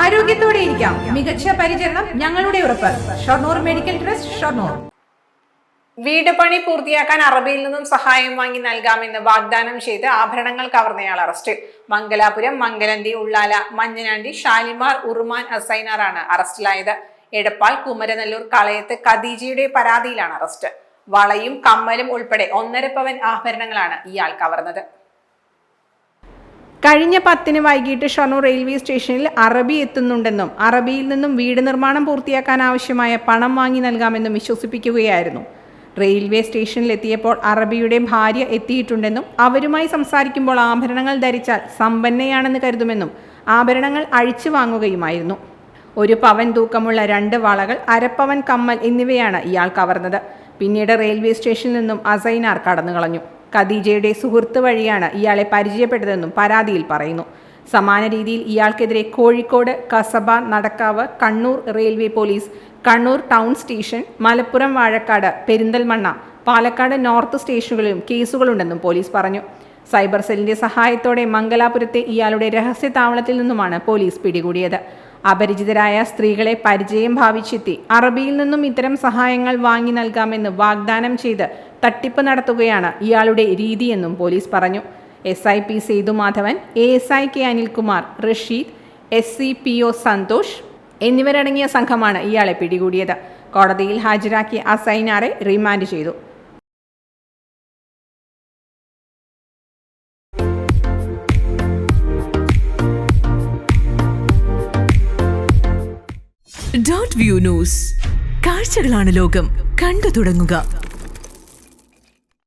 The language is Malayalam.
ആരോഗ്യത്തോടെ ഇരിക്കാം. മികച്ച പരിചരണം ഞങ്ങളുടെ ഉറപ്പ്. Shoranur medical trust, Shoranur. വീട് പണി പൂർത്തിയാക്കാൻ അറബിയിൽ നിന്നും സഹായം വാങ്ങി നൽകാമെന്ന് വാഗ്ദാനം ചെയ്ത് ആഭരണങ്ങൾ കവർന്നയാൾ അറസ്റ്റ്. മംഗലാപുരം, മംഗലന്തി, ഉള്ളാല, മഞ്ഞനാണ്ടി, ഷാലിമാർ, ഉറുമാൻ അസൈനാറാണ് അറസ്റ്റിലായത്. എടപ്പാൾ, കുമരനെല്ലൂർ, കളയത്ത് ഖദീജയുടെ പരാതിയിലാണ് അറസ്റ്റ്. വളയും കമ്മലും ഉൾപ്പെടെ 1.5 പവൻ ആഭരണങ്ങളാണ് ഇയാൾ കവർന്നത്. കഴിഞ്ഞ 10-ന് വൈകിട്ട് ഷൊർണൂർ റെയിൽവേ സ്റ്റേഷനിൽ അറബി എത്തുന്നുണ്ടെന്നും അറബിയിൽ നിന്നും വീട് നിർമ്മാണം പൂർത്തിയാക്കാൻ ആവശ്യമായ പണം വാങ്ങി നൽകാമെന്നും വിശ്വസിപ്പിക്കുകയായിരുന്നു. റെയിൽവേ സ്റ്റേഷനിലെത്തിയപ്പോൾ അറബിയുടെ ഭാര്യ എത്തിയിട്ടുണ്ടെന്നും അവരുമായി സംസാരിക്കുമ്പോൾ ആഭരണങ്ങൾ ധരിച്ചാൽ സമ്പന്നയാണെന്ന് കരുതുമെന്നും ആഭരണങ്ങൾ അഴിച്ചു വാങ്ങുകയുമായിരുന്നു. 1 പവൻ തൂക്കമുള്ള 2 വളകൾ, 1/2 പവൻ കമ്മൽ എന്നിവയാണ് ഇയാൾ കവർന്നത്. പിന്നീട് റെയിൽവേ സ്റ്റേഷനിൽ നിന്നും അസൈനാർ കടന്നുകളഞ്ഞു. ഖദീജയുടെ സുഹൃത്ത് വഴിയാണ് ഇയാളെ പരിചയപ്പെട്ടതെന്നും പരാതിയിൽ പറയുന്നു. സമാന രീതിയിൽ ഇയാൾക്കെതിരെ Kozhikode, Kasaba, Nadakkavu, Kannur railway police, Kannur town station, Malappuram Vazhakkad, Perinthalmanna, Palakkad north സ്റ്റേഷനുകളിലും കേസുകളുണ്ടെന്നും പോലീസ് പറഞ്ഞു. സൈബർ സെല്ലിന്റെ സഹായത്തോടെ മംഗലാപുരത്തെ ഇയാളുടെ രഹസ്യ താവളത്തിൽ നിന്നുമാണ് പോലീസ് പിടികൂടിയത്. അപരിചിതരായ സ്ത്രീകളെ പരിചയം ഭാവിച്ചെത്തി അറബിയിൽ നിന്നും ഇത്തരം സഹായങ്ങൾ വാങ്ങി നൽകാമെന്ന് വാഗ്ദാനം ചെയ്ത് തട്ടിപ്പ് നടത്തുകയാണ് ഇയാളുടെ രീതിയെന്നും പോലീസ് പറഞ്ഞു. SIP Sethumadhavan, ASI K Anilkumar, Rasheed, SCPO Santhosh എന്നിവരടങ്ങിയ സംഘമാണ് ഇയാളെ പിടികൂടിയത്. കോടതിയിൽ ഹാജരാക്കിയ അസൈനാറെ റിമാൻഡ് ചെയ്തു. .view news. കാഴ്ചകളാണ് ലോകം. കണ്ടു തുടങ്ങുക.